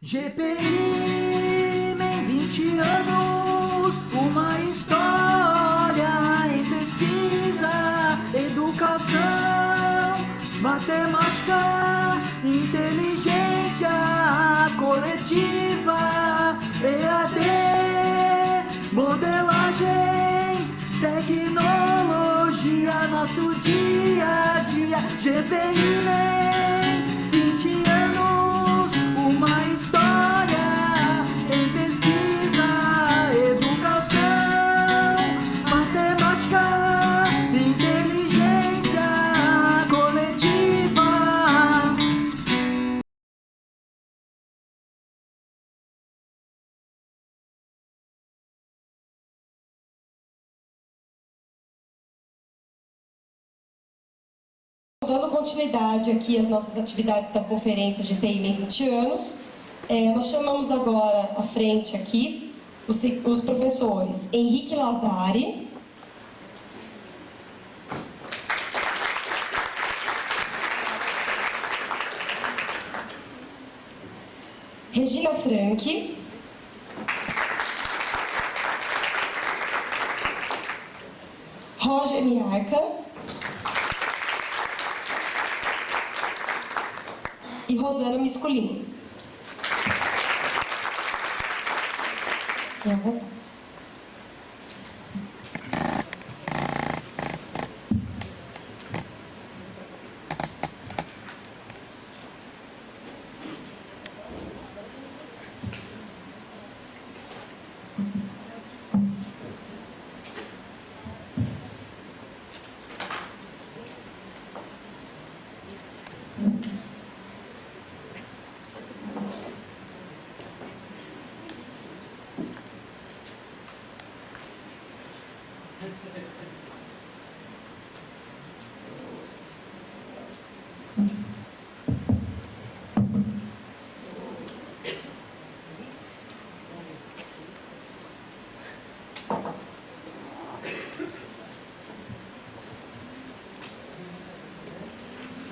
GPI em 20 anos, uma história em pesquisa, educação, matemática, inteligência coletiva, EAD, modelagem, tecnologia, nosso dia a dia. GPI em 20 anos, uma história em pesquisa, educação, matemática, inteligência coletiva. Dando continuidade aqui às nossas atividades da conferência GPI em 20 anos, nós chamamos agora à frente aqui os professores Henrique Lazari, Regina Franchi, Roger Miarca e Rosana Misculin. É à vontade.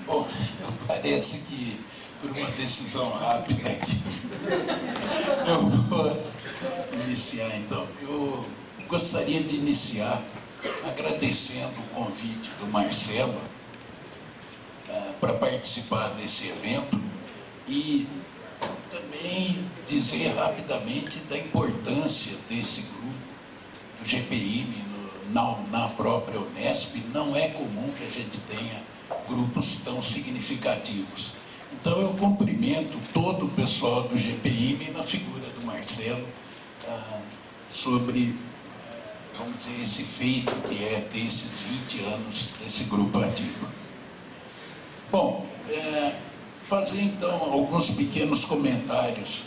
Bom, parece que por uma decisão rápida aqui, eu vou iniciar então. Eu gostaria de iniciar agradecendo o convite do Marcelo para participar desse evento e também dizer rapidamente da importância desse grupo, do GPI, na própria Unesp. Não é comum que a gente tenha grupos tão significativos. Então eu cumprimento todo o pessoal do GPI na figura do Marcelo sobre, vamos dizer, esse feito que é ter esses 20 anos desse grupo ativo. Bom, fazer então alguns pequenos comentários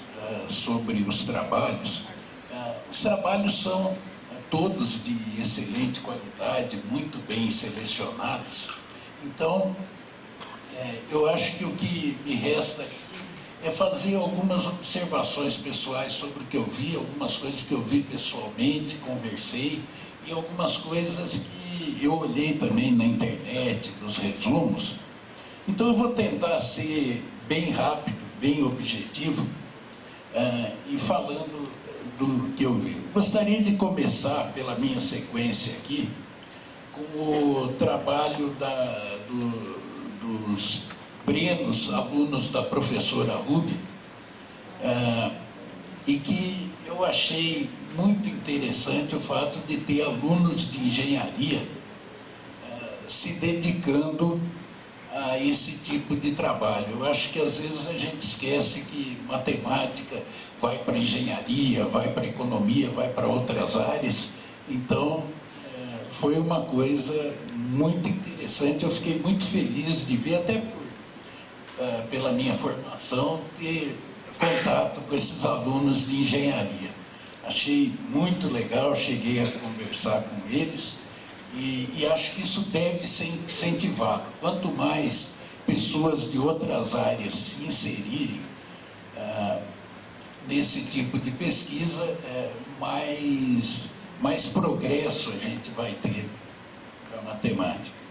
sobre os trabalhos. Os trabalhos são todos de excelente qualidade, muito bem selecionados. Então, eu acho que o que me resta aqui é fazer algumas observações pessoais sobre o que eu vi, algumas coisas que eu vi pessoalmente, conversei, e algumas coisas que eu olhei também na internet, nos resumos. Então eu vou tentar ser bem rápido, bem objetivo, e falando do que eu vi. Gostaria de começar pela minha sequência aqui, com o trabalho dos Brenos, alunos da professora Ruby, e que eu achei muito interessante o fato de ter alunos de engenharia se dedicando a esse tipo de trabalho. Eu acho que às vezes a gente esquece que matemática vai para engenharia, vai para economia, vai para outras áreas. Então, foi uma coisa muito interessante. Eu fiquei muito feliz de ver, até pela minha formação, ter contato com esses alunos de engenharia. Achei muito legal, cheguei a conversar com eles e acho que isso deve ser incentivado. Quanto mais pessoas de outras áreas se inserirem nesse tipo de pesquisa, mais progresso a gente vai ter para a matemática.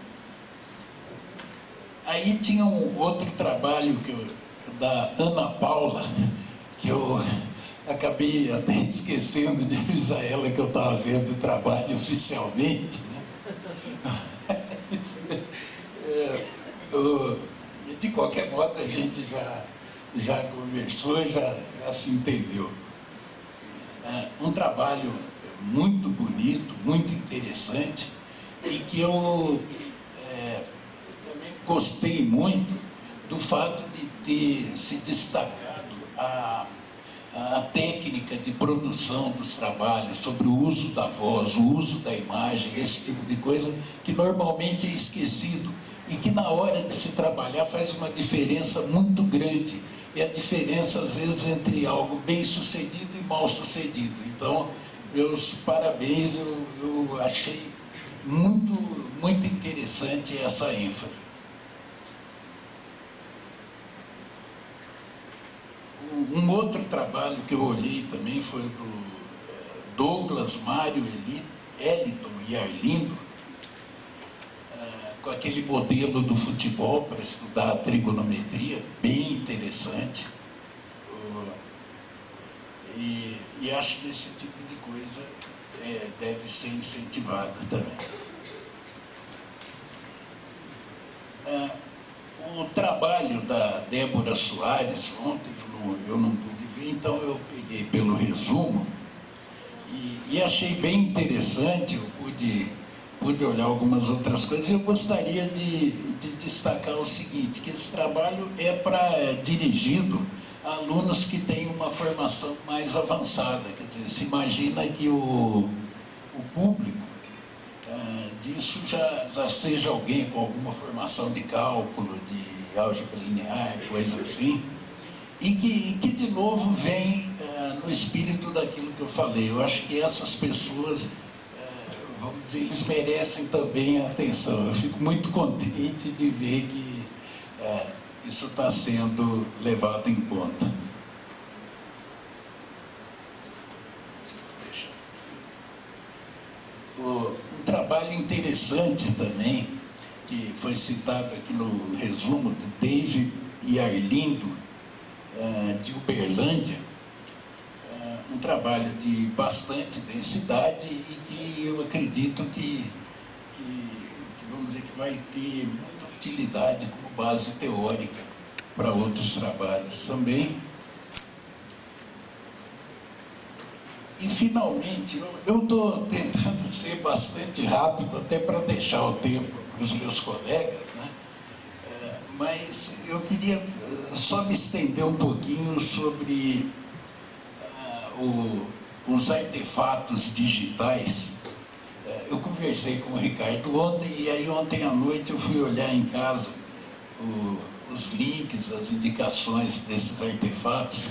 Aí tinha um outro trabalho da Ana Paula, que eu acabei até esquecendo de avisar ela que eu estava vendo o trabalho oficialmente, né? De qualquer modo, a gente já conversou, já se entendeu. Um trabalho muito bonito, muito interessante, e que eu também gostei muito do fato de ter se destacado a técnica de produção dos trabalhos, sobre o uso da voz, o uso da imagem, esse tipo de coisa que normalmente é esquecido e que na hora de se trabalhar faz uma diferença muito grande. E a diferença, às vezes, entre algo bem sucedido e mal sucedido. Então, meus parabéns, eu achei muito interessante essa ênfase. Um outro trabalho que eu olhei também foi do Douglas, Mário, Eliton e Arlindo, com aquele modelo do futebol para estudar a trigonometria, bem interessante. E acho que esse tipo de coisa deve ser incentivada também. O trabalho da Débora Soares, ontem eu não pude ver, então eu peguei pelo resumo e achei bem interessante. Eu pude olhar algumas outras coisas. Eu gostaria de destacar o seguinte, que esse trabalho é dirigido a alunos que têm uma formação mais avançada. Quer dizer, se imagina que o público disso já seja alguém com alguma formação de cálculo, de álgebra linear, coisa assim, e que de novo vem no espírito daquilo que eu falei. Eu acho que essas pessoas, vamos dizer, eles merecem também a atenção. Eu fico muito contente de ver que isso está sendo levado em conta. Um trabalho interessante também, que foi citado aqui no resumo, do Dave e Arlindo, de Uberlândia, um trabalho de bastante densidade e que eu acredito que vamos dizer, que vai ter muita utilidade como base teórica para outros trabalhos também. E, finalmente, eu estou tentando ser bastante rápido, até para deixar o tempo para os meus colegas, né? Mas eu queria só me estender um pouquinho sobre os artefatos digitais. Eu conversei com o Ricardo ontem, e aí ontem à noite eu fui olhar em casa os links, as indicações desses artefatos,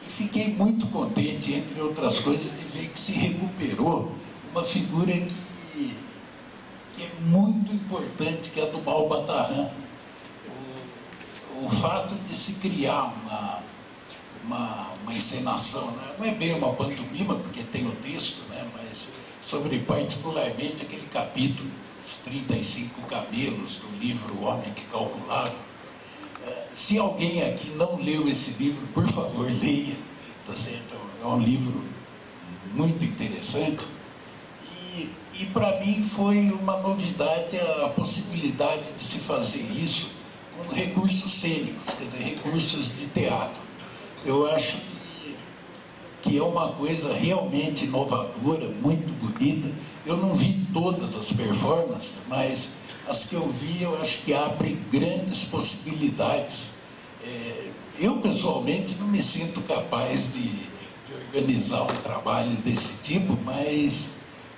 e fiquei muito contente, entre outras coisas, de ver que se recuperou uma figura que é muito importante, que é a do Malbatarran. O fato de se criar uma encenação, né? Não é bem uma pantomima, porque tem o texto, né? Mas sobre particularmente aquele capítulo, os 35 camelos do livro O Homem que Calculava. Se alguém aqui não leu esse livro, por favor, leia, tá certo? É um livro muito interessante. E para mim foi uma novidade a possibilidade de se fazer isso com recursos cênicos, quer dizer, recursos de teatro. Eu acho que é uma coisa realmente inovadora, muito bonita. Eu não vi todas as performances, mas as que eu vi, eu acho que abrem grandes possibilidades. Eu, pessoalmente, não me sinto capaz de organizar um trabalho desse tipo, mas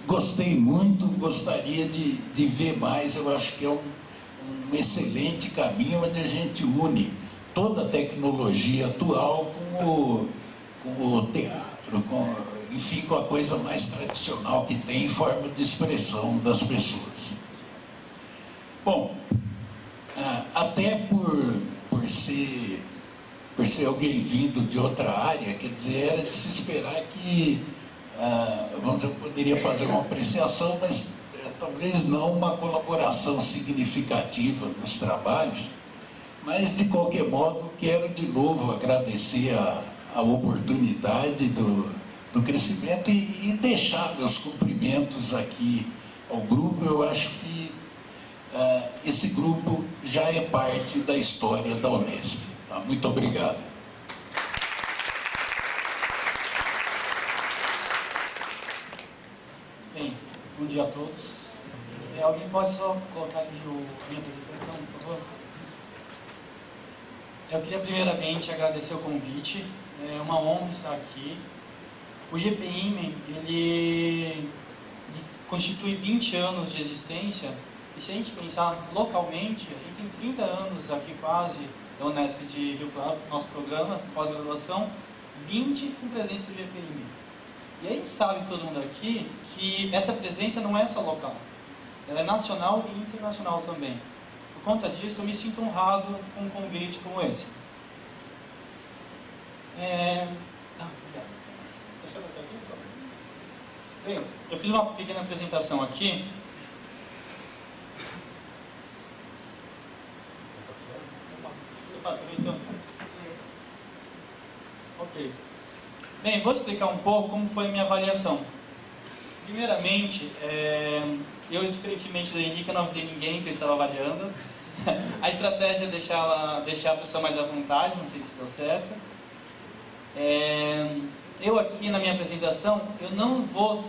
gostei muito, gostaria de ver mais. Eu acho que é um excelente caminho onde a gente une toda a tecnologia atual com o teatro, enfim, com a coisa mais tradicional que tem em forma de expressão das pessoas. Bom, até por ser alguém vindo de outra área, quer dizer, era de se esperar que, vamos dizer, eu poderia fazer uma apreciação, mas talvez não uma colaboração significativa nos trabalhos, Mas, de qualquer modo, quero de novo agradecer a oportunidade do crescimento e deixar meus cumprimentos aqui ao grupo. Eu acho que esse grupo já é parte da história da Unesp. Tá? Muito obrigado. Bem, bom dia a todos. Alguém pode só colocar ali a minha apresentação, por favor? Eu queria primeiramente agradecer o convite, é uma honra estar aqui. O GPIMEN, ele constitui 20 anos de existência, e se a gente pensar localmente, a gente tem 30 anos aqui quase da Unesp de Rio Claro, nosso programa, pós-graduação, 20 com presença do GPIMEN. E a gente sabe, todo mundo aqui, que essa presença não é só local, ela é nacional e internacional também. Por conta disso, eu me sinto honrado com um convite como esse. Bem, eu fiz uma pequena apresentação aqui. Ok. Bem, vou explicar um pouco como foi a minha avaliação. Primeiramente, eu, diferentemente do Henrique, não avisei ninguém que eu estava avaliando. A estratégia é deixar a pessoa mais à vontade, não sei se deu certo. Eu aqui, na minha apresentação, eu não vou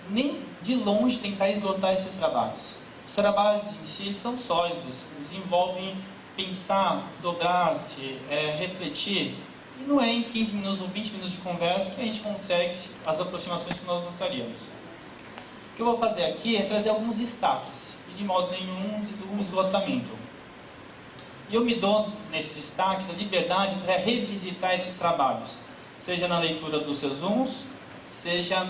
nem de longe tentar esgotar esses trabalhos. Os trabalhos em si, eles são sólidos, eles envolvem pensar, desdobrar-se, refletir. E não é em 15 minutos ou 20 minutos de conversa que a gente consegue as aproximações que nós gostaríamos. O que eu vou fazer aqui é trazer alguns destaques, e de modo nenhum um esgotamento. E eu me dou, nesses destaques, a liberdade para revisitar esses trabalhos, seja na leitura dos resumos, seja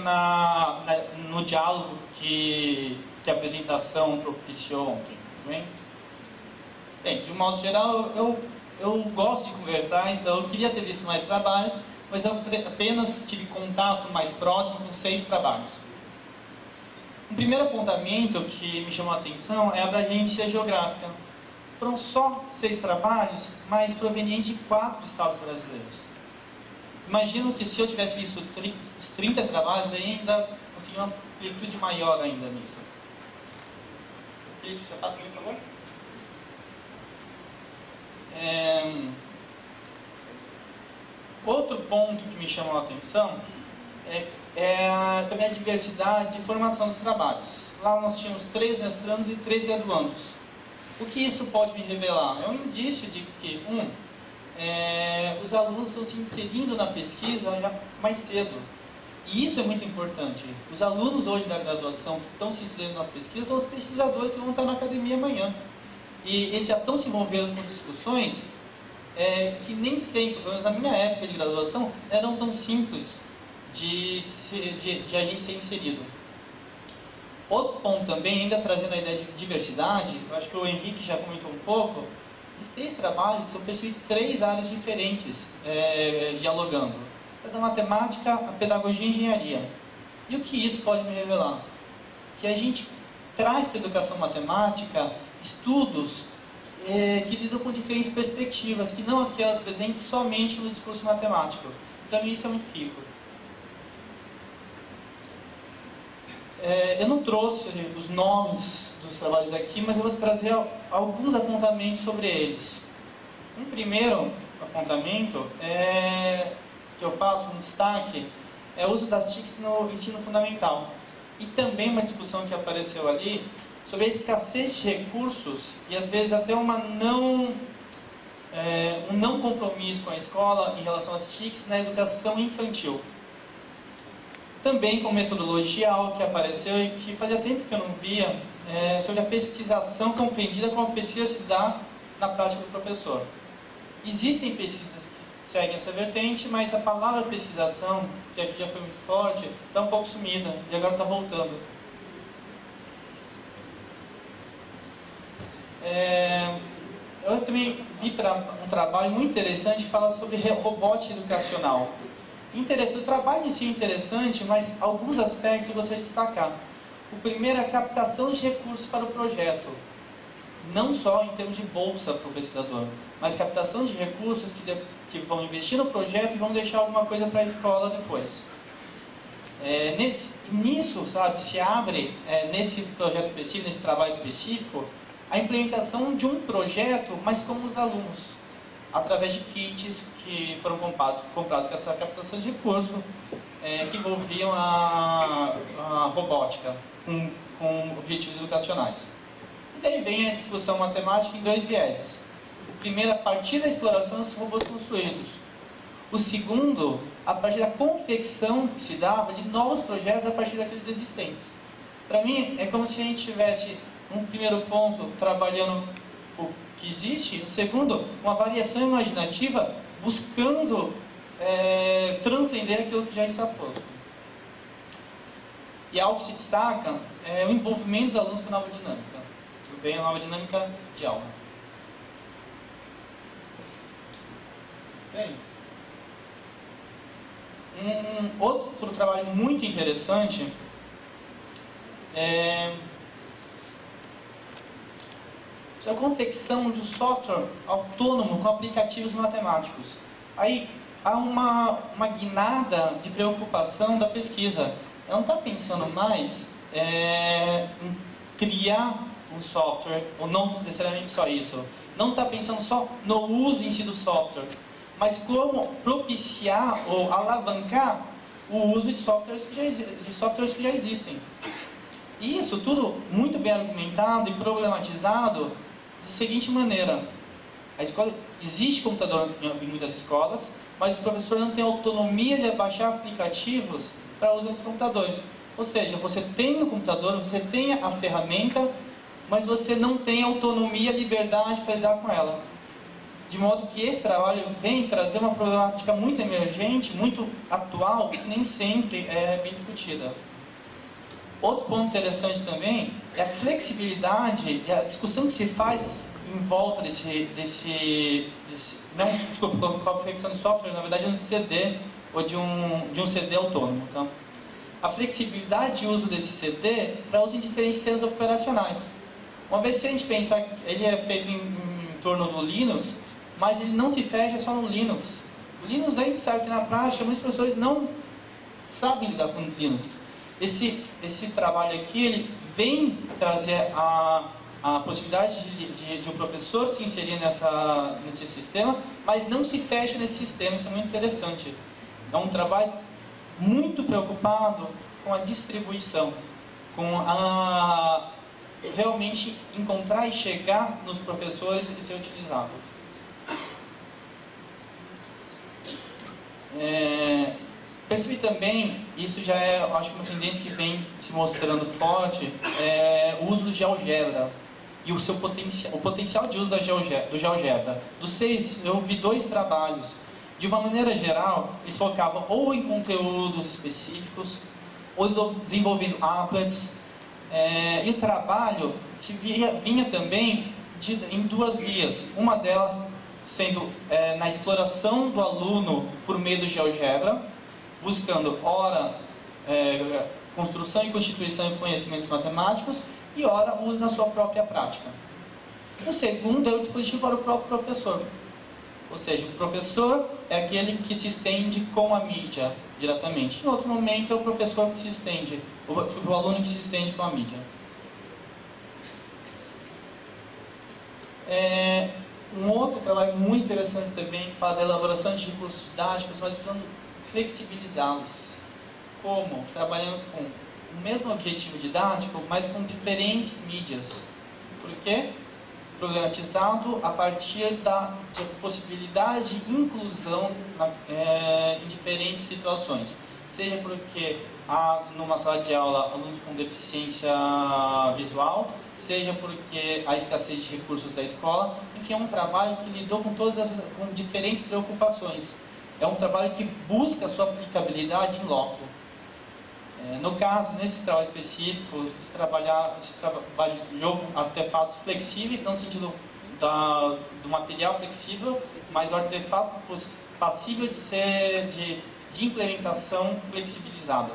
no diálogo que a apresentação propiciou ontem. Tudo bem? Bem, de um modo geral, eu gosto de conversar, então eu queria ter visto mais trabalhos, mas eu apenas tive contato mais próximo com 6 trabalhos. Um primeiro apontamento que me chamou a atenção é a abrangência geográfica. Foram só 6 trabalhos, mas provenientes de 4 estados brasileiros. Imagino que se eu tivesse visto os 30 trabalhos, eu ainda conseguiria uma amplitude maior ainda nisso. Felipe, você passa aqui, por favor? Outro ponto que me chamou a atenção é também a diversidade de formação dos trabalhos. Lá nós tínhamos 3 mestrandos e 3 graduandos. O que isso pode me revelar? É um indício de que, os alunos estão se inserindo na pesquisa já mais cedo. E isso é muito importante. Os alunos hoje da graduação que estão se inserindo na pesquisa são os pesquisadores que vão estar na academia amanhã. E eles já estão se envolvendo com discussões que nem sempre, pelo menos na minha época de graduação, eram tão simples de a gente ser inserido. Outro ponto também, ainda trazendo a ideia de diversidade, eu acho que o Henrique já comentou um pouco, de 6 trabalhos eu percebi 3 áreas diferentes dialogando. A matemática, a pedagogia e a engenharia. E o que isso pode me revelar? Que a gente traz para a educação matemática estudos que lidam com diferentes perspectivas, que não aquelas presentes somente no discurso matemático. Para mim isso é muito rico. Eu não trouxe os nomes dos trabalhos aqui, mas eu vou trazer alguns apontamentos sobre eles. Um primeiro apontamento que eu faço, um destaque, é o uso das TICs no ensino fundamental. E também uma discussão que apareceu ali sobre a escassez de recursos e às vezes até um não compromisso com a escola em relação às TICs na educação infantil. Também com metodologia, algo que apareceu e que fazia tempo que eu não via, sobre a pesquisação compreendida como a pesquisa se dá na prática do professor. Existem pesquisas que seguem essa vertente, mas a palavra pesquisação, que aqui já foi muito forte, está um pouco sumida e agora está voltando. Eu também vi um trabalho muito interessante que fala sobre robótica educacional. O trabalho em si é interessante, mas alguns aspectos eu gostaria de destacar. O primeiro é a captação de recursos para o projeto. não só em termos de bolsa para o pesquisador, mas captação de recursos que vão investir no projeto e vão deixar alguma coisa para a escola depois. Nisso, sabe, se abre, nesse projeto específico, nesse trabalho específico, a implementação de um projeto, mas com os alunos, através de kits que foram comprados com essa captação de recursos, que envolviam a robótica, com objetivos educacionais. E daí vem a discussão matemática em 2 vieses. O primeiro, a partir da exploração dos robôs construídos. O segundo, a partir da confecção que se dava de novos projetos a partir daqueles existentes. Para mim, é como se a gente tivesse um primeiro ponto trabalhando o que existe, o segundo, uma variação imaginativa buscando transcender aquilo que já está posto. E algo que se destaca é o envolvimento dos alunos com a nova dinâmica. Tudo bem? A nova dinâmica de aula. Bem, um outro trabalho muito interessante é a confecção de um software autônomo com aplicativos matemáticos. Aí há uma guinada de preocupação da pesquisa. Ela não está pensando mais em criar um software, ou não necessariamente só isso. Não está pensando só no uso em si do software, mas como propiciar ou alavancar o uso de softwares que já existem. E isso tudo muito bem argumentado e problematizado da seguinte maneira: a escola, existe computador em muitas escolas, mas o professor não tem autonomia de baixar aplicativos para uso nos computadores. Ou seja, você tem o computador, você tem a ferramenta, mas você não tem autonomia, liberdade para lidar com ela. De modo que esse trabalho vem trazer uma problemática muito emergente, muito atual, que nem sempre é bem discutida. Outro ponto interessante também é a flexibilidade, a discussão que se faz em volta com a flexão de software, na verdade é um CD, ou de um CD autônomo. Tá? A flexibilidade de uso desse CD para uso em diferentes sistemas operacionais. Uma vez, se a gente pensar que ele é feito em torno do Linux, mas ele não se fecha só no Linux. O Linux, a gente sabe que na prática muitos professores não sabem lidar com o Linux. Esse trabalho aqui, ele vem trazer a possibilidade de um professor se inserir nesse sistema, mas não se fecha nesse sistema. Isso é muito interessante. É um trabalho muito preocupado com a distribuição, com realmente encontrar e chegar nos professores e ser utilizado. Percebi também, isso já é, acho que uma tendência que vem se mostrando forte, o uso do GeoGebra e o seu potencial, o potencial de uso do GeoGebra. Dos 6, eu vi 2 trabalhos. De uma maneira geral, eles focavam ou em conteúdos específicos, ou desenvolvendo applets, e o trabalho vinha também em 2 vias. Uma delas sendo na exploração do aluno por meio do GeoGebra, buscando, ora, construção e constituição de conhecimentos matemáticos, e ora, uso na sua própria prática. O segundo é o dispositivo para o próprio professor. Ou seja, o professor é aquele que se estende com a mídia diretamente. Em outro momento, é o professor que se estende, o aluno que se estende com a mídia. Um outro trabalho muito interessante também, que fala da elaboração de recursos didáticos, mas tentando flexibilizá-los. Como? Trabalhando com o mesmo objetivo didático, mas com diferentes mídias. Por quê? Problematizado a partir da possibilidade de inclusão em diferentes situações. Seja porque há numa sala de aula alunos com deficiência visual, seja porque há escassez de recursos da escola. Enfim, é um trabalho que lidou com com diferentes preocupações. É um trabalho que busca a sua aplicabilidade em loco. No caso, nesse trabalho específico, se trabalhou com artefatos flexíveis, não no sentido do material flexível, mas do artefato passível de implementação flexibilizada.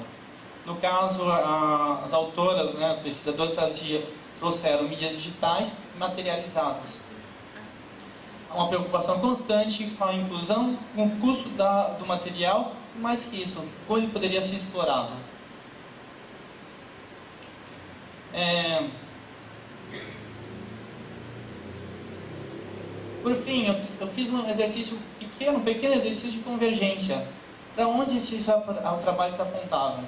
No caso, as autoras, as pesquisadoras trouxeram mídias digitais materializadas. Há uma preocupação constante com a inclusão, com o custo do material, e mais que isso, como ele poderia ser explorado. Por fim, eu fiz um exercício pequeno exercício de convergência. Para onde esses trabalhos apontavam?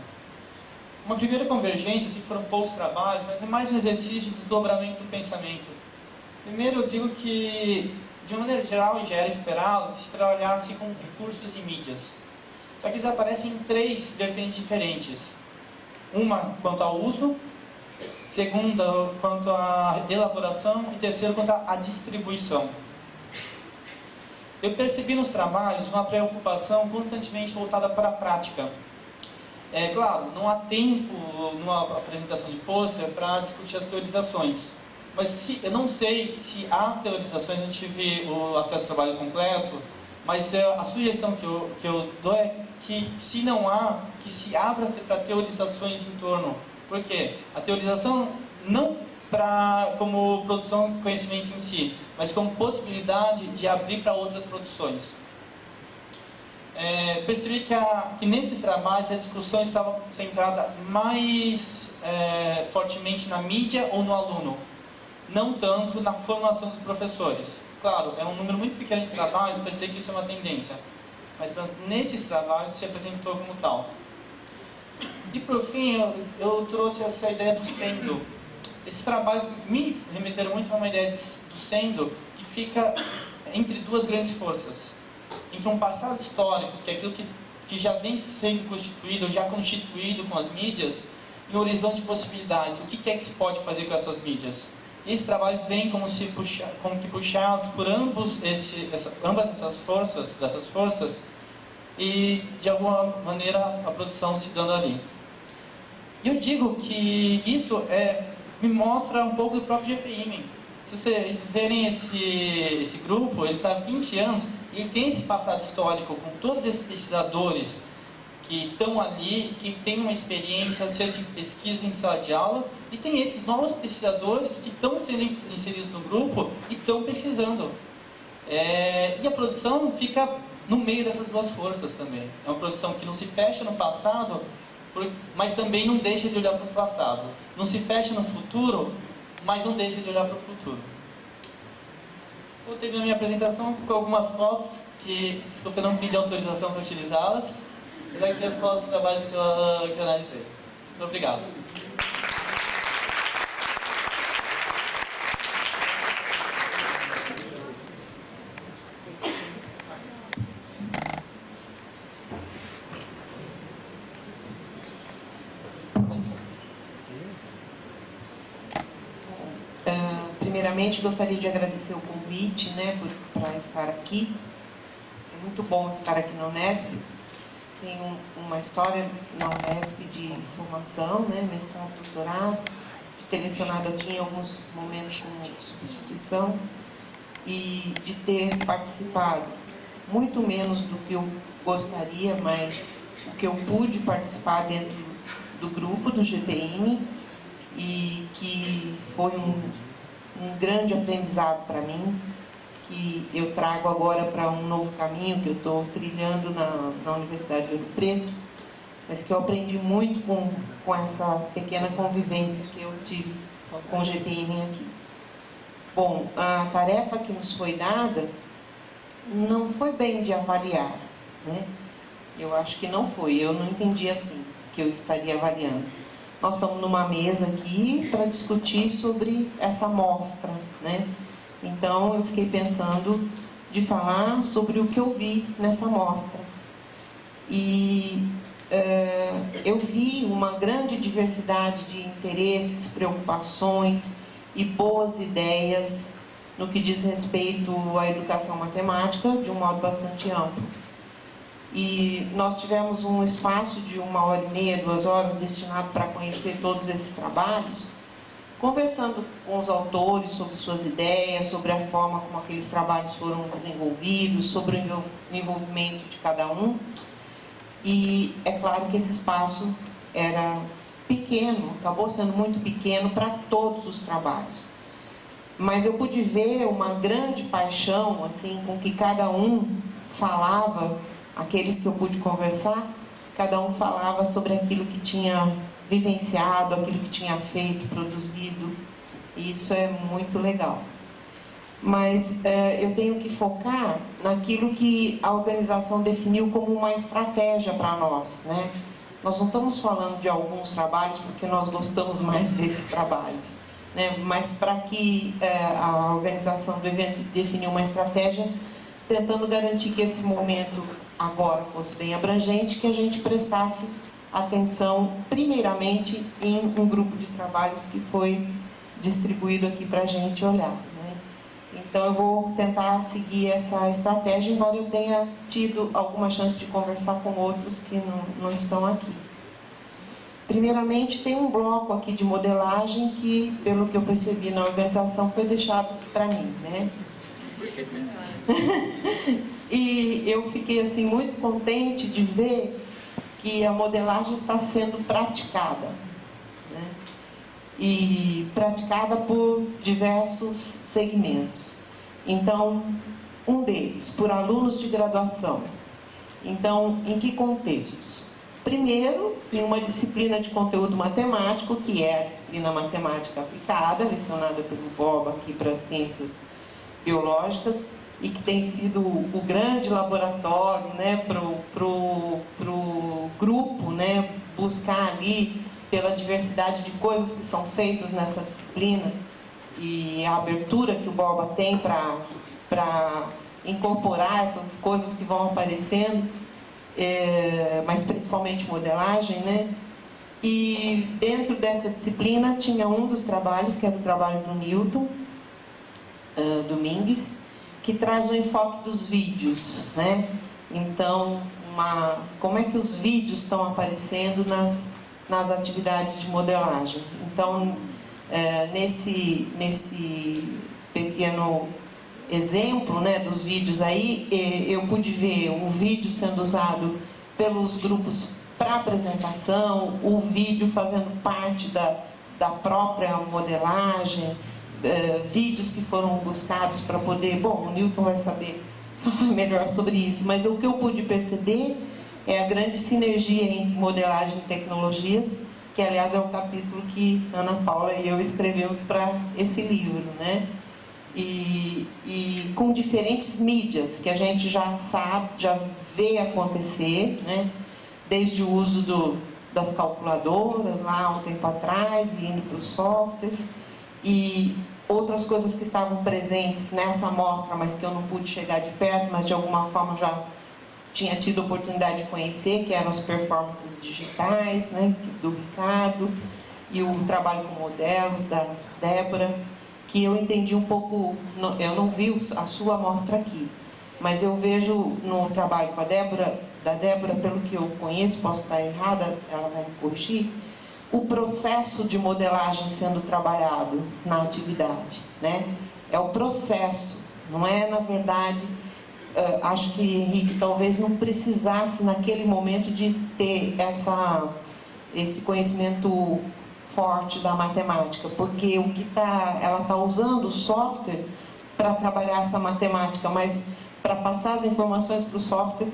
Uma primeira convergência, assim, foram poucos trabalhos, mas é mais um exercício de desdobramento do pensamento. Primeiro, eu digo que, de uma maneira geral, já era esperado que se trabalhasse com recursos e mídias. Só que eles aparecem em 3 vertentes diferentes. Uma quanto ao uso, segunda quanto à elaboração e terceiro quanto à distribuição. Eu percebi nos trabalhos uma preocupação constantemente voltada para a prática. Claro, não há tempo numa apresentação de pôster para discutir as teorizações. Mas eu não sei se as teorizações, a gente vê o acesso ao trabalho completo, mas a sugestão que eu dou é que, se não há, que se abra para teorizações em torno. Por quê? A teorização não como produção de conhecimento em si, mas como possibilidade de abrir para outras produções. Percebi que nesses trabalhos a discussão estava centrada mais fortemente na mídia ou no aluno, não tanto na formação dos professores. Claro, é um número muito pequeno de trabalhos para dizer que isso é uma tendência, mas nesses trabalhos se apresentou como tal. E por fim, eu trouxe essa ideia do sendo. Esses trabalhos me remeteram muito a uma ideia do sendo que fica entre 2 grandes forças. Entre um passado histórico, que é aquilo que já vem sendo constituído, ou já constituído com as mídias, e um horizonte de possibilidades. O que é que se pode fazer com essas mídias? E esses trabalhos vêm como que puxados por ambas essas forças, e de alguma maneira a produção se dando ali. E eu digo que isso me mostra um pouco do próprio GPIME. Se vocês verem esse grupo, ele está há 20 anos, e ele tem esse passado histórico com todos esses pesquisadores que estão ali, que têm uma experiência de pesquisa em sala de aula, e tem esses novos pesquisadores que estão sendo inseridos no grupo e estão pesquisando. E a produção fica no meio dessas 2 forças também. É uma produção que não se fecha no passado, mas também não deixa de olhar para o passado. Não se fecha no futuro, mas não deixa de olhar para o futuro. Eu termino a minha apresentação com algumas fotos que, desculpa, eu não pedi autorização para utilizá-las, mas aqui as fotos dos trabalhos que eu analisei. Muito obrigado. Primeiramente, gostaria de agradecer o convite, para estar aqui. É muito bom estar aqui na Unesp. Tenho uma história na Unesp de formação, mestrado, doutorado, de ter lecionado aqui em alguns momentos como substituição e de ter participado, muito menos do que eu gostaria, mas o que eu pude participar dentro do grupo do GPIME, e que foi um grande aprendizado para mim, que eu trago agora para um novo caminho que eu estou trilhando na Universidade de Ouro Preto, mas que eu aprendi muito com essa pequena convivência que eu tive com o GPIME aqui. Bom, a tarefa que nos foi dada não foi bem de avaliar, Eu acho que não foi, eu não entendi assim, que eu estaria avaliando. Nós estamos numa mesa aqui para discutir sobre essa amostra, Então, eu fiquei pensando de falar sobre o que eu vi nessa amostra. E eu vi uma grande diversidade de interesses, preocupações e boas ideias no que diz respeito à educação matemática, de um modo bastante amplo. E nós tivemos um espaço de 1h30, 2 horas destinado para conhecer todos esses trabalhos, conversando com os autores sobre suas ideias, sobre a forma como aqueles trabalhos foram desenvolvidos, sobre o envolvimento de cada um. E é claro que esse espaço era pequeno, acabou sendo muito pequeno para todos os trabalhos. mas eu pude ver uma grande paixão, assim, com que cada um falava, aqueles que eu pude conversar, cada um falava sobre aquilo que tinha vivenciado, aquilo que tinha feito, produzido, e isso é muito legal. Mas eu tenho que focar naquilo que a organização definiu como uma estratégia para nós, né? Nós não estamos falando de alguns trabalhos porque nós gostamos mais desses trabalhos, né? Mas para que a organização do evento definiu uma estratégia, tentando garantir que esse momento agora fosse bem abrangente, que a gente prestasse atenção primeiramente em um grupo de trabalhos que foi distribuído aqui para a gente olhar, né? Então eu vou tentar seguir essa estratégia, embora eu tenha tido alguma chance de conversar com outros que não estão aqui. Primeiramente, tem um bloco aqui de modelagem que, pelo que eu percebi na organização, foi deixado para mim, né? E eu fiquei assim muito contente de ver que a modelagem está sendo praticada, né? E praticada por diversos segmentos. Então, um deles, por alunos de graduação. Então, em que contextos? Primeiro, em uma disciplina de conteúdo matemático, que é a disciplina matemática aplicada, lecionada pelo Bob aqui para ciências biológicas, e que tem sido o grande laboratório, né, pro grupo, né, buscar ali pela diversidade de coisas que são feitas nessa disciplina e a abertura que o Borba tem para incorporar essas coisas que vão aparecendo, mas principalmente modelagem, né? E dentro dessa disciplina tinha um dos trabalhos, que é do trabalho do Newton Domingues, que traz o enfoque dos vídeos, né? Então, como é que os vídeos estão aparecendo nas atividades de modelagem. Então, nesse pequeno exemplo, né, dos vídeos aí, eu pude ver o vídeo sendo usado pelos grupos para apresentação, o vídeo fazendo parte da própria modelagem, vídeos que foram buscados para poder... Bom, o Newton vai saber falar melhor sobre isso, mas o que eu pude perceber é a grande sinergia entre modelagem e tecnologias, que, aliás, é o capítulo que Ana Paula e eu escrevemos para esse livro, né? E com diferentes mídias, que a gente já sabe, já vê acontecer, né? Desde o uso das calculadoras, lá há um tempo atrás, e indo para os softwares, e outras coisas que estavam presentes nessa amostra, mas que eu não pude chegar de perto, mas de alguma forma já tinha tido a oportunidade de conhecer, que eram as performances digitais, né, do Ricardo, e o trabalho com modelos da Débora, que eu entendi um pouco, eu não vi a sua amostra aqui, mas eu vejo no trabalho com da Débora, pelo que eu conheço, posso estar errada, ela vai me corrigir, o processo de modelagem sendo trabalhado na atividade, né? É o processo, não é, na verdade... acho que Henrique talvez não precisasse naquele momento de ter esse conhecimento forte da matemática, porque ela está usando o software para trabalhar essa matemática, mas para passar as informações para o software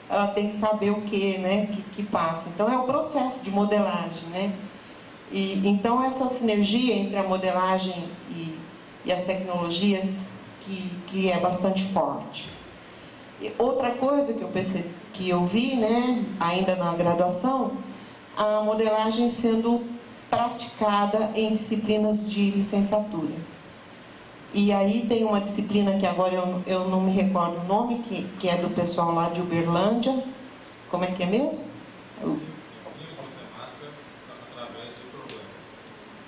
ela tem que saber o que, né, que passa. Então é o processo de modelagem, né? E então essa sinergia entre a modelagem e as tecnologias que é bastante forte. Outra coisa que eu percebi, que eu vi, né, ainda na graduação, a modelagem sendo praticada em disciplinas de licenciatura. E aí tem uma disciplina que agora eu não me recordo o nome, que é do pessoal lá de Uberlândia. Como é que é mesmo?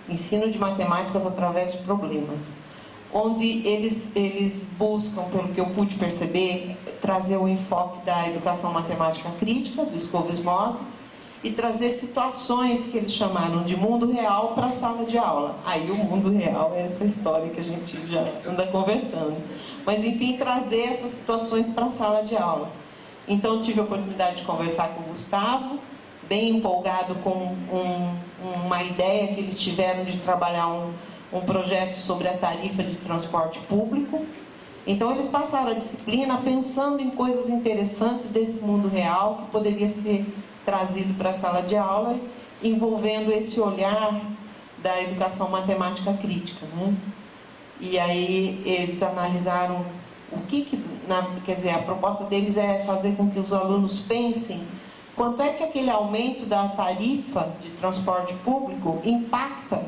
Ensino de matemáticas através de problemas. Onde eles buscam, pelo que eu pude perceber, trazer o enfoque da educação matemática crítica, do Scoville-Mosse, e trazer situações que eles chamaram de mundo real para a sala de aula. Aí o mundo real é essa história que a gente já anda conversando. Mas, enfim, trazer essas situações para a sala de aula. Então, tive a oportunidade de conversar com o Gustavo, bem empolgado com uma ideia que eles tiveram de trabalhar um projeto sobre a tarifa de transporte público. Então eles passaram a disciplina pensando em coisas interessantes desse mundo real que poderia ser trazido para a sala de aula, envolvendo esse olhar da educação matemática crítica, né? E aí eles analisaram quer dizer, a proposta deles é fazer com que os alunos pensem quanto é que aquele aumento da tarifa de transporte público impacta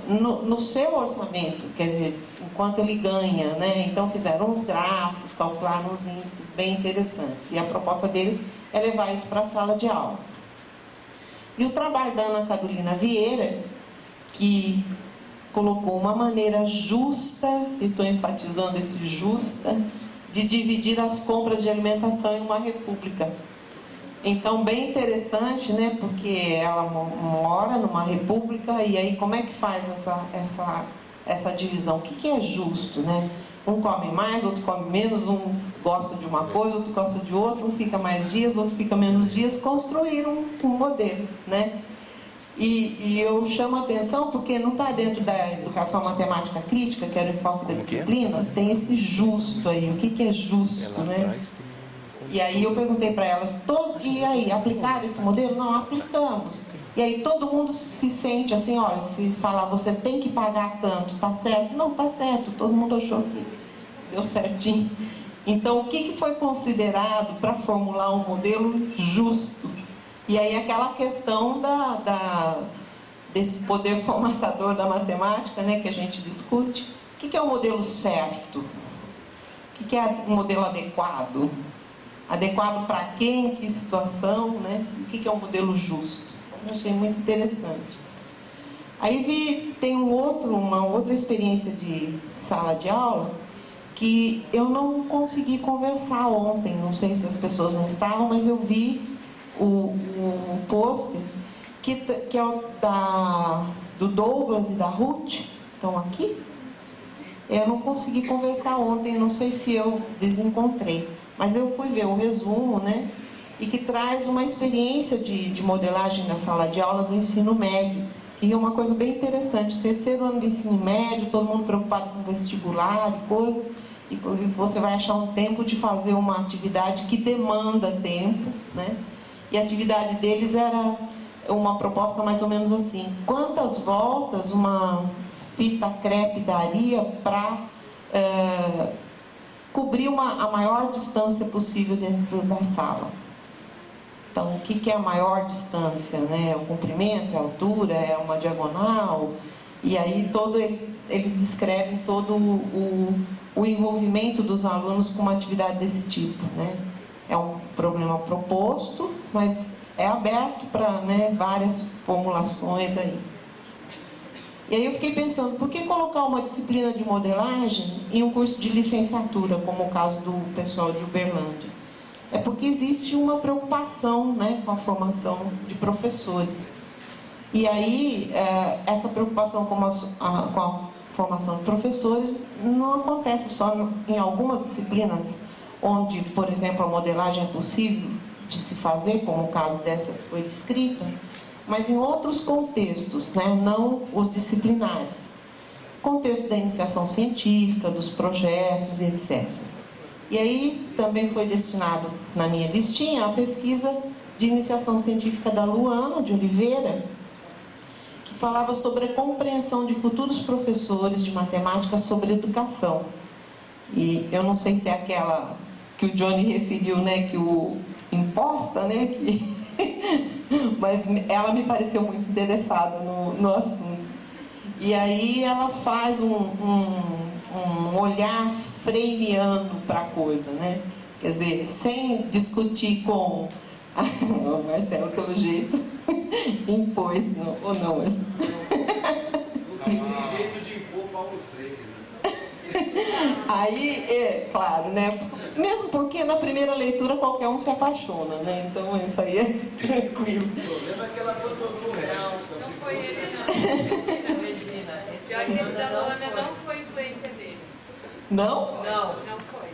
no seu orçamento, quer dizer, enquanto ele ganha, né? Então fizeram uns gráficos, calcularam uns índices bem interessantes. E a proposta dele é levar isso para a sala de aula. E o trabalho da Ana Carolina Vieira, que colocou uma maneira justa, e estou enfatizando esse justa, de dividir as compras de alimentação em uma república. Então, bem interessante, né? Porque ela mora numa república, e aí como é que faz essa divisão? O que é justo, né? Um come mais, outro come menos, um gosta de uma coisa, outro gosta de outra, um fica mais dias, outro fica menos dias. Construíram um modelo, né? E eu chamo a atenção porque não está dentro da educação matemática crítica, que era o enfoque da disciplina, tem esse justo aí. O que é justo, né? E aí eu perguntei para elas, e aí, aplicaram esse modelo? Não, aplicamos. E aí todo mundo se sente assim, olha, se falar você tem que pagar tanto, tá certo? Não, tá certo, todo mundo achou que deu certinho. Então, o que foi considerado para formular um modelo justo? E aí aquela questão desse poder formatador da matemática, né, que a gente discute. O que é o modelo certo? O que é um modelo adequado? Adequado para quem, em que situação, né? O que é um modelo justo? Eu achei muito interessante. Aí tem uma outra experiência de sala de aula que eu não consegui conversar ontem. Não sei se as pessoas não estavam, mas eu vi o pôster que é o do Douglas e da Ruth. Estão aqui? Eu não consegui conversar ontem, não sei se eu desencontrei. Mas eu fui ver o resumo, né? E que traz uma experiência de modelagem da sala de aula do ensino médio, que é uma coisa bem interessante. 3º ano do ensino médio, todo mundo preocupado com vestibular e coisa, e você vai achar um tempo de fazer uma atividade que demanda tempo, né? E a atividade deles era uma proposta mais ou menos assim: quantas voltas uma fita crepe daria para cobrir a maior distância possível dentro da sala. Então, o que é a maior distância, né? É o comprimento, é a altura, é uma diagonal. E aí eles descrevem todo o envolvimento dos alunos com uma atividade desse tipo, né? É um problema proposto, mas é aberto para, né, várias formulações aí. E aí eu fiquei pensando, por que colocar uma disciplina de modelagem em um curso de licenciatura, como o caso do pessoal de Uberlândia? É porque existe uma preocupação, né, com a formação de professores. E aí, essa preocupação com a formação de professores não acontece só em algumas disciplinas, onde, por exemplo, a modelagem é possível de se fazer, como o caso dessa que foi descrita, mas em outros contextos, né? Não os disciplinares. Contexto da iniciação científica, dos projetos e etc. E aí também foi destinado na minha listinha a pesquisa de iniciação científica da Luana de Oliveira, que falava sobre a compreensão de futuros professores de matemática sobre educação. E eu não sei se é aquela que o Johnny referiu, né, que o imposta, né, que mas ela me pareceu muito interessada no assunto. E aí ela faz um olhar freiriano para a coisa, né? Quer dizer, sem discutir com o Marcelo, pelo jeito, impôs, não, ou não? Mas... Aquele jeito de impor Paulo Freire, né? Aí, claro, né? Mesmo porque na primeira leitura qualquer um se apaixona, né? Então isso aí é tranquilo. O problema é que ela botou no resto. Não foi ele, não. Regina, pior que esse da Luana não foi influência dele. Não? Não foi.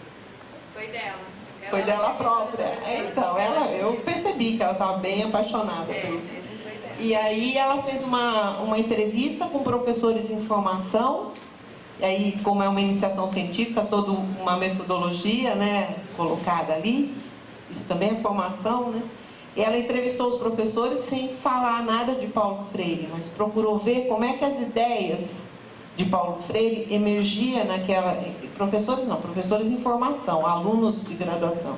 Foi dela. Foi dela própria. Então, eu percebi que ela estava bem apaixonada. Esse foi dela. E aí ela fez uma entrevista com professores em formação, e aí, como é uma iniciação científica, toda uma metodologia, né, colocada ali, isso também é formação, né? E ela entrevistou os professores sem falar nada de Paulo Freire, mas procurou ver como é que as ideias de Paulo Freire emergiam naquela... Professores em formação, alunos de graduação.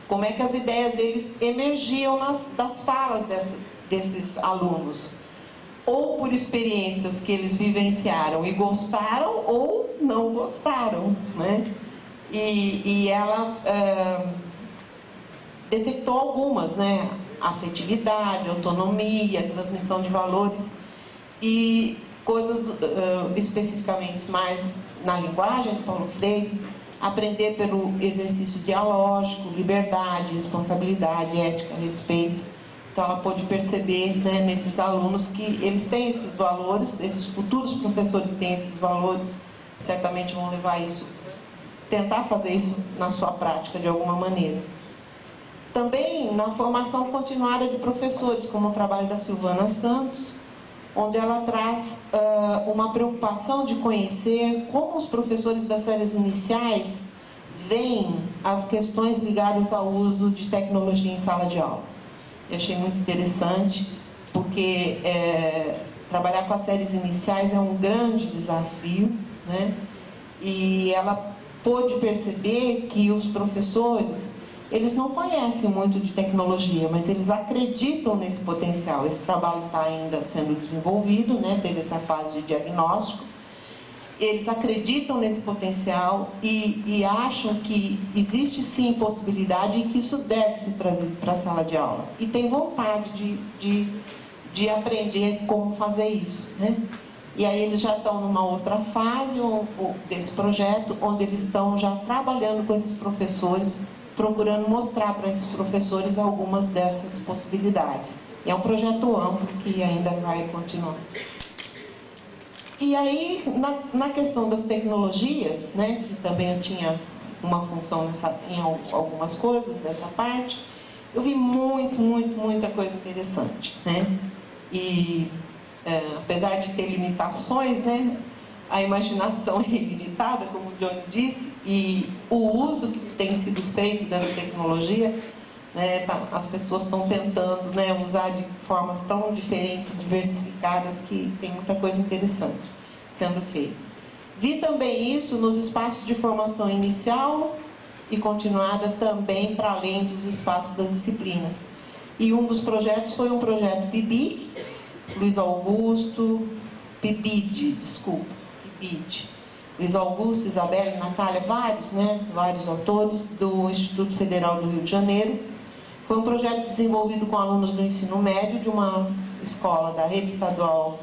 Como é que as ideias deles emergiam das falas desses alunos. Ou por experiências que eles vivenciaram e gostaram, ou não gostaram, né? E ela detectou algumas, né? Afetividade, autonomia, transmissão de valores e coisas especificamente mais na linguagem de Paulo Freire, aprender pelo exercício dialógico, liberdade, responsabilidade, ética, respeito. Então ela pôde perceber, né, nesses alunos que eles têm esses valores, esses futuros professores têm esses valores, certamente vão levar isso, tentar fazer isso na sua prática de alguma maneira. Também na formação continuada de professores, como o trabalho da Silvana Santos, onde ela traz uma preocupação de conhecer como os professores das séries iniciais veem as questões ligadas ao uso de tecnologia em sala de aula. Eu achei muito interessante, porque trabalhar com as séries iniciais é um grande desafio, né? E ela pôde perceber que os professores, eles não conhecem muito de tecnologia, mas eles acreditam nesse potencial. Esse trabalho está ainda sendo desenvolvido, né? Teve essa fase de diagnóstico. Eles acreditam nesse potencial e acham que existe sim possibilidade e que isso deve ser trazido para a sala de aula. E tem vontade de aprender como fazer isso, né? E aí eles já estão numa outra fase desse projeto, onde eles estão já trabalhando com esses professores, procurando mostrar para esses professores algumas dessas possibilidades. É um projeto amplo que ainda vai continuar. E aí, na questão das tecnologias, né, que também eu tinha uma função em algumas coisas dessa parte, eu vi muita coisa interessante, né? E apesar de ter limitações, né, a imaginação é ilimitada, como o Johnny disse, e o uso que tem sido feito dessa tecnologia, né, as pessoas estão tentando, né, usar de formas tão diferentes, diversificadas, que tem muita coisa interessante sendo feita. Vi também isso nos espaços de formação inicial e continuada também para além dos espaços das disciplinas. E um dos projetos foi um projeto PIBIC, Luiz Augusto, PIBID, Luiz Augusto, Isabela, Natália, vários autores do Instituto Federal do Rio de Janeiro. Foi um projeto desenvolvido com alunos do ensino médio de uma escola da rede estadual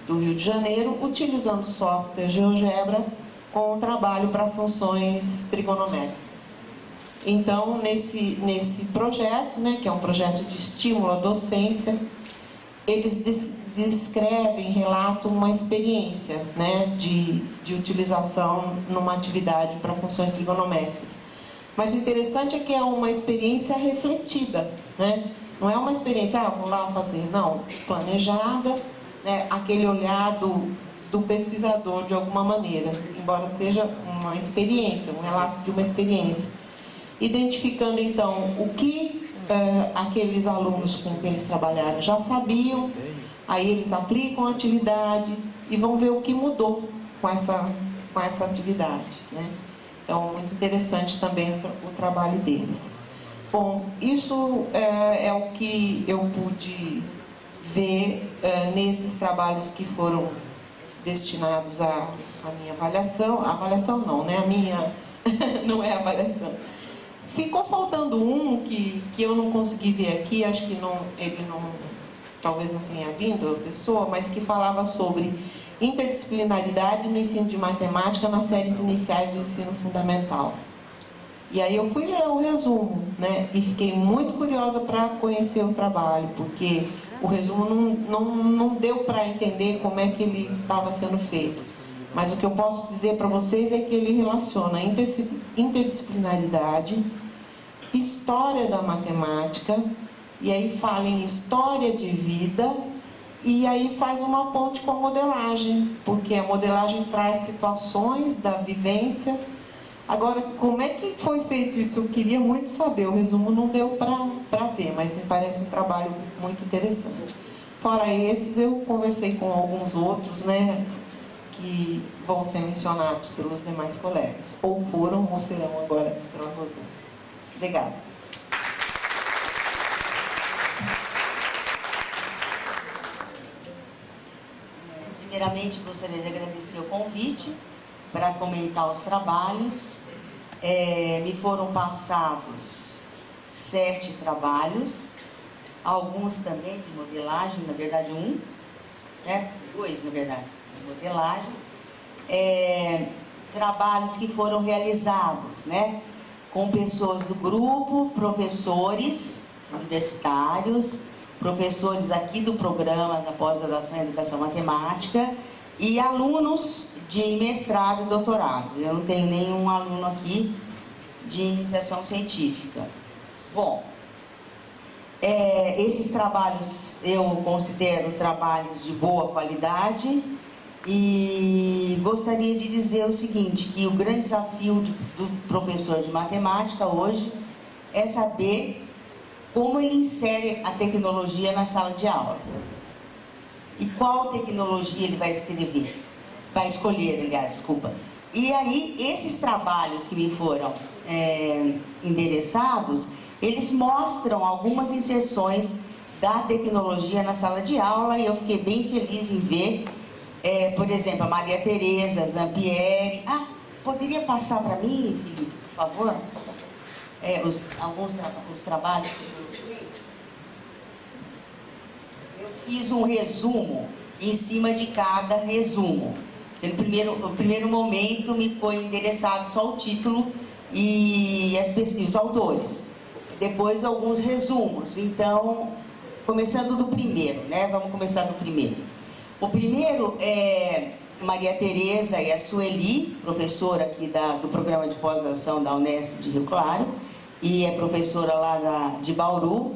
do Rio de Janeiro, utilizando o software GeoGebra com trabalho para funções trigonométricas. Então, nesse projeto, né, que é um projeto de estímulo à docência, eles descrevem, relatam uma experiência, né, de utilização numa atividade para funções trigonométricas. Mas o interessante é que é uma experiência refletida, né? Não é uma experiência, vou lá fazer, não, planejada, né, aquele olhar do pesquisador de alguma maneira, embora seja uma experiência, um relato de uma experiência. Identificando então o que aqueles alunos com quem eles trabalharam já sabiam, aí eles aplicam a atividade e vão ver o que mudou com essa atividade, né? Então, muito interessante também o trabalho deles. Bom, isso é o que eu pude ver nesses trabalhos que foram destinados à minha avaliação. A avaliação não, né? A minha não é avaliação. Ficou faltando um que eu não consegui ver aqui, acho que talvez não tenha vindo a pessoa, mas que falava sobre interdisciplinaridade no ensino de matemática nas séries iniciais do ensino fundamental. E aí eu fui ler o resumo, né? E fiquei muito curiosa para conhecer o trabalho, porque o resumo não deu para entender como é que ele estava sendo feito. Mas o que eu posso dizer para vocês é que ele relaciona interdisciplinaridade, história da matemática, e aí fala em história de vida E aí faz uma ponte com a modelagem, porque a modelagem traz situações da vivência. Agora, como é que foi feito isso? Eu queria muito saber, o resumo não deu para ver, mas me parece um trabalho muito interessante. Fora esses, eu conversei com alguns outros, né, que vão ser mencionados pelos demais colegas, ou foram ou serão agora pela Rosana. Obrigada. Primeiramente, gostaria de agradecer o convite para comentar os trabalhos. Me foram passados 7 trabalhos, alguns também de modelagem, na verdade 1, né? 2 na verdade, de modelagem. Trabalhos que foram realizados, né, com pessoas do grupo, professores universitários, professores aqui do programa da pós-graduação em Educação Matemática e alunos de mestrado e doutorado. Eu não tenho nenhum aluno aqui de iniciação científica. Bom, esses trabalhos eu considero trabalhos de boa qualidade e gostaria de dizer o seguinte, que o grande desafio do professor de matemática hoje é saber como ele insere a tecnologia na sala de aula. E qual tecnologia ele vai escolher, aliás, desculpa. E aí, esses trabalhos que me foram endereçados, eles mostram algumas inserções da tecnologia na sala de aula e eu fiquei bem feliz em ver, por exemplo, a Maria Tereza Zampieri. Poderia passar para mim, Felipe, por favor? Os trabalhos que eu coloquei. Eu fiz um resumo em cima de cada resumo. No primeiro momento me foi endereçado só o título e os autores. Depois alguns resumos. Então, começando do primeiro, né? Vamos começar do primeiro. O primeiro é Maria Tereza e a Sueli, professora aqui do programa de pós-graduação da Unesp de Rio Claro, e é professora lá de Bauru.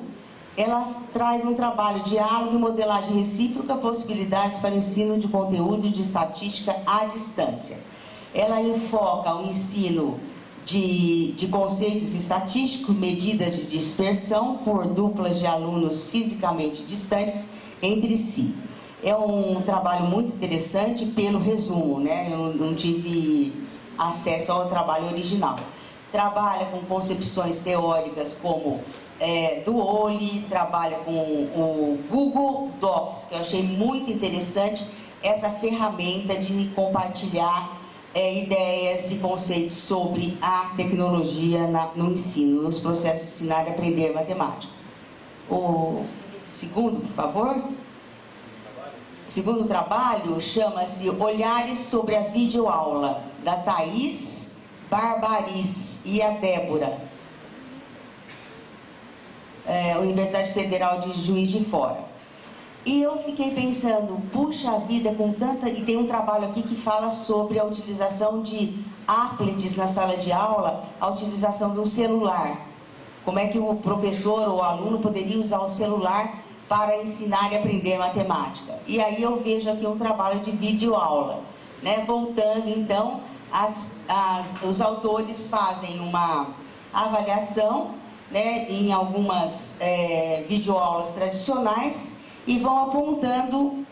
Ela traz um trabalho de diálogo e modelagem recíproca, possibilidades para o ensino de conteúdo de estatística à distância. Ela enfoca o ensino de conceitos estatísticos, medidas de dispersão por duplas de alunos fisicamente distantes entre si. É um trabalho muito interessante pelo resumo, né? Eu não tive acesso ao trabalho original. Trabalha com concepções teóricas como do OLI, trabalha com o Google Docs, que eu achei muito interessante essa ferramenta de compartilhar ideias e conceitos sobre a tecnologia no ensino, nos processos de ensinar e aprender matemática. O segundo, por favor. O segundo trabalho chama-se Olhares sobre a Videoaula, da Thaís Barbariz e a Débora, Universidade Federal de Juiz de Fora. E eu fiquei pensando, puxa vida, com tanta... E tem um trabalho aqui que fala sobre a utilização de applets na sala de aula, a utilização de um celular. Como é que o professor ou o aluno poderia usar o celular para ensinar e aprender matemática. E aí eu vejo aqui um trabalho de videoaula, né? Voltando então, os autores fazem uma avaliação, né, em algumas videoaulas tradicionais e vão apontando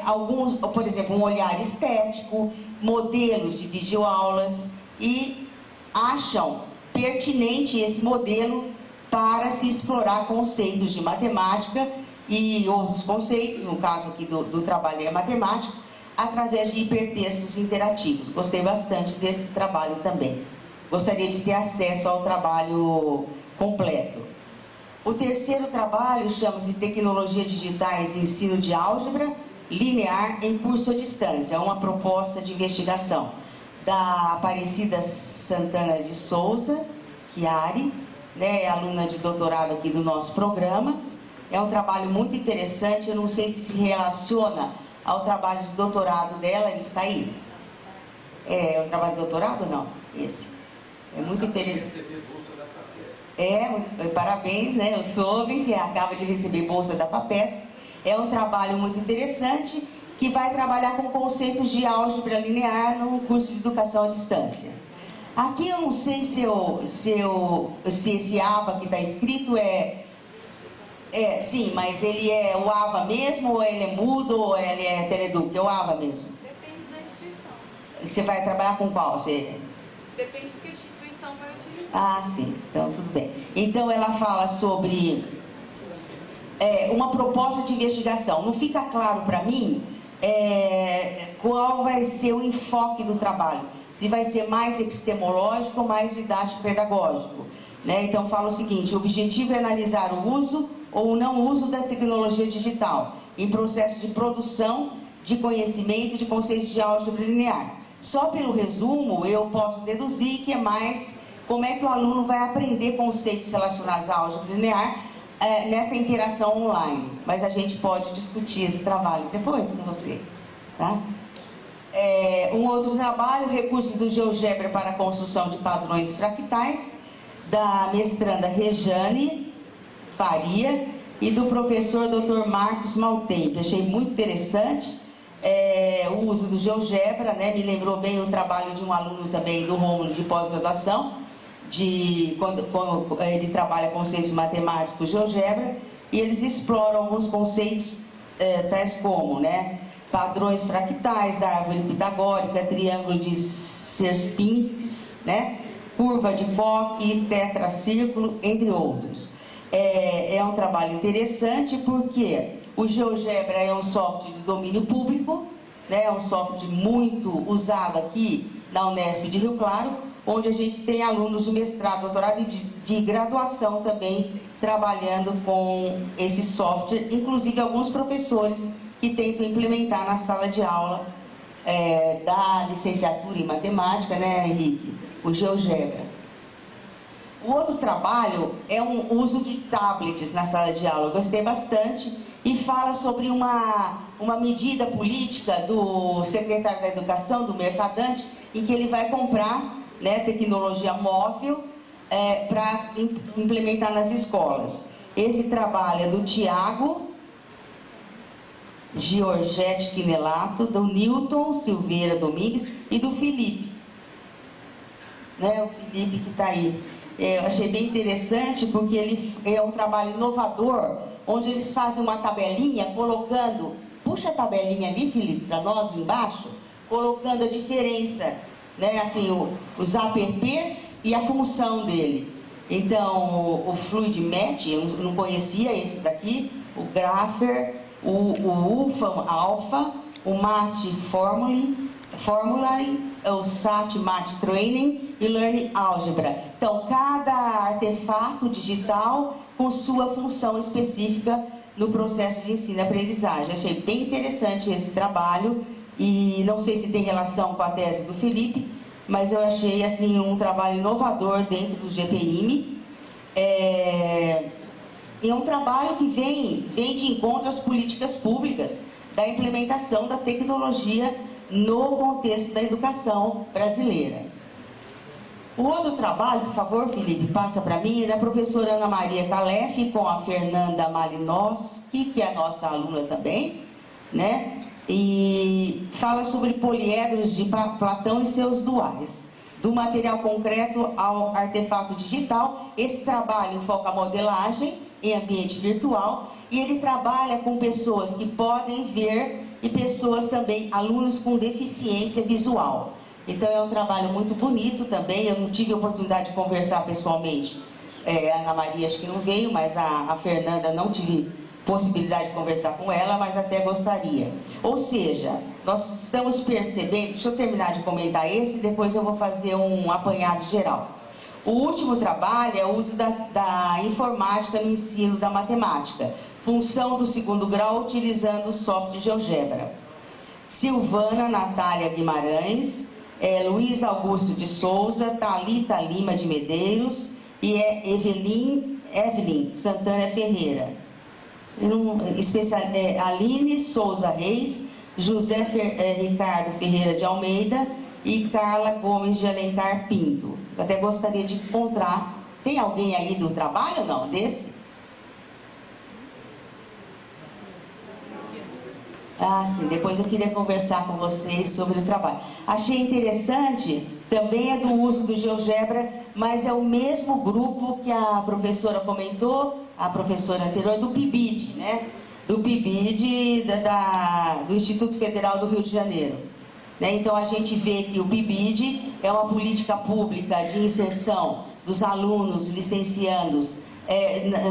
alguns, por exemplo, um olhar estético, modelos de videoaulas e acham pertinente esse modelo para se explorar conceitos de matemática e outros conceitos, no caso aqui do trabalho é matemática, através de hipertextos interativos. Gostei bastante desse trabalho também. Gostaria de ter acesso ao trabalho completo. O terceiro trabalho chama-se Tecnologia Digitais e Ensino de Álgebra Linear em Curso à Distância. É uma proposta de investigação da Aparecida Santana de Souza, Chiari, né, é aluna de doutorado aqui do nosso programa. É um trabalho muito interessante, eu não sei se relaciona ao trabalho de doutorado dela, ele está aí. É o trabalho de doutorado ou não? Esse. É muito interessante. Parabéns, né? Eu soube que acaba de receber bolsa da FAPESP. É um trabalho muito interessante que vai trabalhar com conceitos de álgebra linear no curso de educação à distância. Aqui eu não sei se esse AVA que está escrito sim, mas ele é o AVA mesmo, ou ele é mudo, ou ele é Teleduc? É o AVA mesmo? Depende da instituição. Você vai trabalhar com qual? Depende do que a instituição vai utilizar. Ah, sim, então tudo bem. Então ela fala sobre uma proposta de investigação. Não fica claro para mim qual vai ser o enfoque do trabalho. Se vai ser mais epistemológico ou mais didático-pedagógico. Né? Então fala o seguinte: o objetivo é analisar o uso ou o não uso da tecnologia digital em processo de produção de conhecimento de conceitos de álgebra linear. Só pelo resumo eu posso deduzir que é mais como é que o aluno vai aprender conceitos relacionados à álgebra linear nessa interação online. Mas a gente pode discutir esse trabalho depois com você. Tá? Um outro trabalho, recursos do GeoGebra para a construção de padrões fractais, da mestranda Rejane Faria e do professor Dr. Marcos Maltempo. Achei muito interessante o uso do GeoGebra, né? Me lembrou bem o trabalho de um aluno também do Rômulo de pós-graduação, quando ele trabalha conceitos matemáticos GeoGebra, e eles exploram alguns conceitos tais como, né, padrões fractais, árvore pitagórica, triângulo de Sierpinski, né, curva de Koch, tetracírculo, entre outros. É um trabalho interessante porque o GeoGebra é um software de domínio público, né, é um software muito usado aqui na Unesp de Rio Claro, onde a gente tem alunos de mestrado, doutorado e de graduação também trabalhando com esse software, inclusive alguns professores que tentam implementar na sala de aula da licenciatura em matemática, né, Henrique? O GeoGebra. O outro trabalho é um uso de tablets na sala de aula. Eu gostei bastante e fala sobre uma medida política do secretário da Educação, do Mercadante, em que ele vai comprar, né, tecnologia móvel para implementar nas escolas. Esse trabalho é do Tiago Giorgetti Quinelato, do Newton Silveira Domingues e do Felipe. Né, o Felipe que está aí. Eu achei bem interessante porque ele é um trabalho inovador, onde eles fazem uma tabelinha colocando, puxa a tabelinha ali, Felipe, para nós embaixo, colocando a diferença, né, assim, os apps e a função dele. Então, o Fluid Match, eu não conhecia esses daqui, o Grapher, o UFAM Alpha, o Mat Formulary, o SAT Mat Training e Learning Algebra. Então, cada artefato digital com sua função específica no processo de ensino e aprendizagem. Achei bem interessante esse trabalho e não sei se tem relação com a tese do Felipe, mas eu achei assim um trabalho inovador dentro do GPIM. É um trabalho que vem de encontro às políticas públicas da implementação da tecnologia no contexto da educação brasileira. O outro trabalho, por favor, Felipe, passa para mim, é da professora Ana Maria Calef com a Fernanda Malinowski, que é a nossa aluna também, né? E fala sobre poliedros de Platão e seus duais, do material concreto ao artefato digital. Esse trabalho foca a modelagem em ambiente virtual e ele trabalha com pessoas que podem ver e pessoas também, alunos com deficiência visual. Então é um trabalho muito bonito também. Eu não tive a oportunidade de conversar pessoalmente. A Ana Maria acho que não veio, mas a Fernanda não tive possibilidade de conversar com ela, mas até gostaria. Ou seja, nós estamos percebendo, deixa eu terminar de comentar esse e depois eu vou fazer um apanhado geral. O último trabalho é o uso da informática no ensino da matemática, função do segundo grau utilizando o software GeoGebra. Silvana Natália Guimarães, Luiz Augusto de Souza, Thalita Lima de Medeiros e Evelyn Santana Ferreira. Aline Souza Reis, José Ricardo Ferreira de Almeida e Carla Gomes de Alencar Pinto. Eu até gostaria de encontrar. Tem alguém aí do trabalho ou não? Desse? Ah, sim, depois eu queria conversar com vocês sobre o trabalho. Achei interessante, também é do uso do GeoGebra, mas é o mesmo grupo que a professora comentou, a professora anterior, do PIBID, né? Do PIBID do Instituto Federal do Rio de Janeiro. Né? Então a gente vê que o PIBID é uma política pública de inserção dos alunos, licenciandos,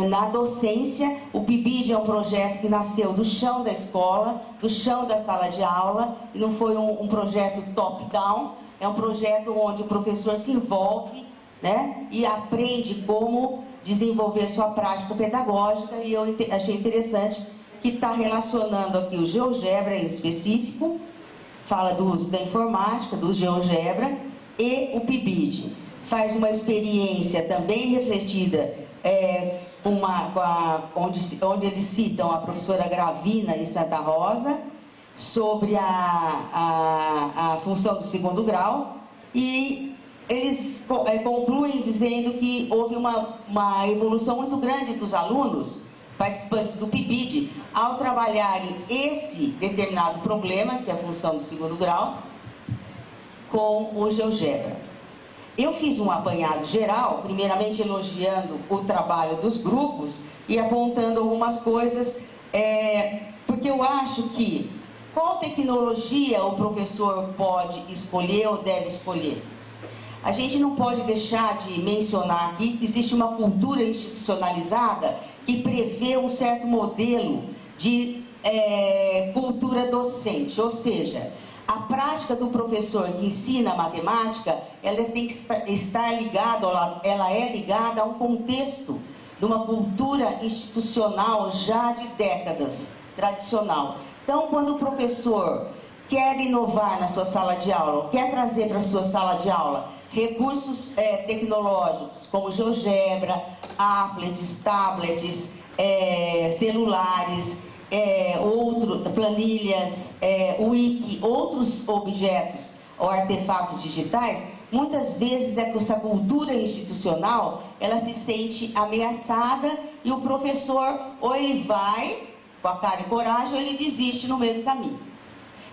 na docência. O PIBID é um projeto que nasceu do chão da escola, do chão da sala de aula, e não foi um projeto top-down, é um projeto onde o professor se envolve, né, e aprende como desenvolver sua prática pedagógica, e eu achei interessante que está relacionando aqui o GeoGebra em específico, fala do uso da informática, do GeoGebra, e o PIBID. Faz uma experiência também refletida, onde eles citam a professora Gravina e Santa Rosa, sobre a função do segundo grau, e eles concluem dizendo que houve uma evolução muito grande dos alunos, participantes do PIBID, ao trabalharem esse determinado problema, que é a função do segundo grau, com o GeoGebra. Eu fiz um apanhado geral, primeiramente elogiando o trabalho dos grupos e apontando algumas coisas, porque eu acho que qual tecnologia o professor pode escolher ou deve escolher? A gente não pode deixar de mencionar aqui que existe uma cultura institucionalizada que prevê um certo modelo de cultura docente, ou seja, a prática do professor que ensina matemática, ela tem que estar ligada, ela é ligada a um contexto de uma cultura institucional já de décadas, tradicional. Então, quando o professor quer inovar na sua sala de aula, quer trazer para a sua sala de aula recursos tecnológicos, como GeoGebra, applets, tablets, celulares, planilhas, wiki, outros objetos ou artefatos digitais, muitas vezes é que essa cultura institucional, ela se sente ameaçada e o professor, ou ele vai com a cara e coragem, ou ele desiste no meio do caminho.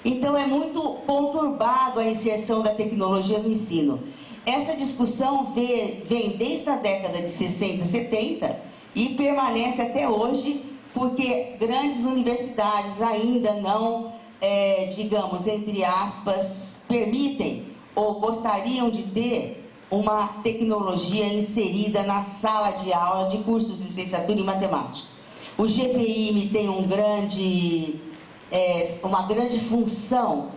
Então é muito conturbado a inserção da tecnologia no ensino. Essa discussão vem desde a década de 60, 70 e permanece até hoje, porque grandes universidades ainda não, digamos, entre aspas, permitem ou gostariam de ter uma tecnologia inserida na sala de aula de cursos de licenciatura em matemática. O GPIM tem uma grande função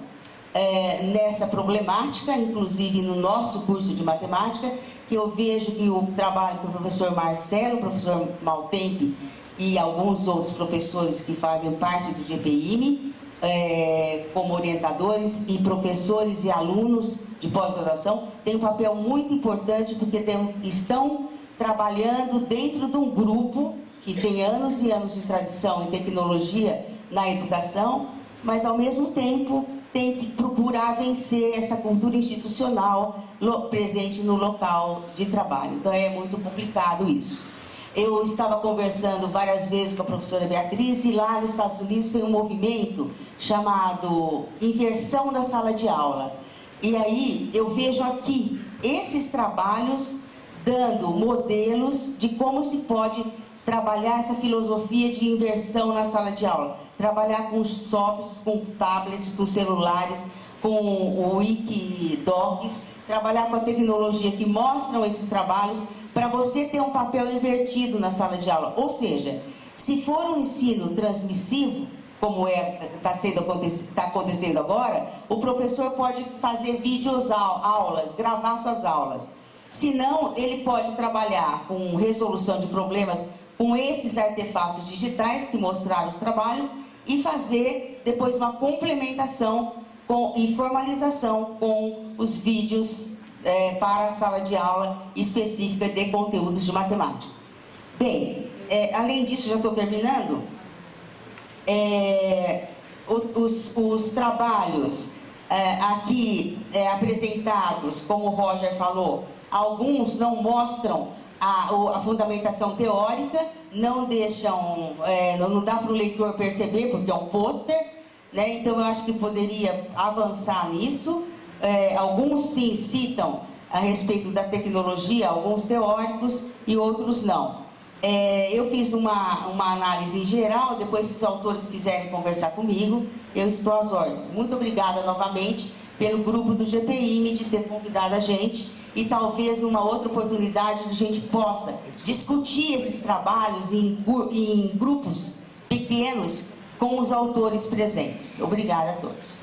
nessa problemática, inclusive no nosso curso de matemática, que eu vejo que o trabalho do professor Marcelo, o professor Maltempe, e alguns outros professores que fazem parte do GPIM, como orientadores, e professores e alunos de pós-graduação, têm um papel muito importante, porque estão trabalhando dentro de um grupo que tem anos e anos de tradição em tecnologia na educação, mas ao mesmo tempo tem que procurar vencer essa cultura institucional presente no local de trabalho. Então é muito complicado isso. Eu estava conversando várias vezes com a professora Beatriz, e lá nos Estados Unidos tem um movimento chamado Inversão da Sala de Aula. E aí eu vejo aqui esses trabalhos dando modelos de como se pode trabalhar essa filosofia de inversão na sala de aula. Trabalhar com softwares, com tablets, com celulares, com o Wikidocs, trabalhar com a tecnologia que mostram esses trabalhos, para você ter um papel invertido na sala de aula. Ou seja, se for um ensino transmissivo, como está acontecendo agora, o professor pode fazer vídeos aulas, gravar suas aulas. Se não, ele pode trabalhar com resolução de problemas com esses artefatos digitais que mostraram os trabalhos e fazer depois uma complementação e formalização com os vídeos para a sala de aula específica de conteúdos de matemática. Bem, além disso, já estou terminando, os trabalhos aqui apresentados, como o Roger falou, alguns não mostram a fundamentação teórica, não deixam, não dá para o leitor perceber, porque é um pôster, né? Então eu acho que poderia avançar nisso. Alguns sim citam a respeito da tecnologia, alguns teóricos e outros não. Eu fiz uma análise em geral, depois se os autores quiserem conversar comigo, eu estou às ordens. Muito obrigada novamente pelo grupo do GPIM de ter convidado a gente e talvez numa outra oportunidade a gente possa discutir esses trabalhos em grupos pequenos com os autores presentes. Obrigada a todos.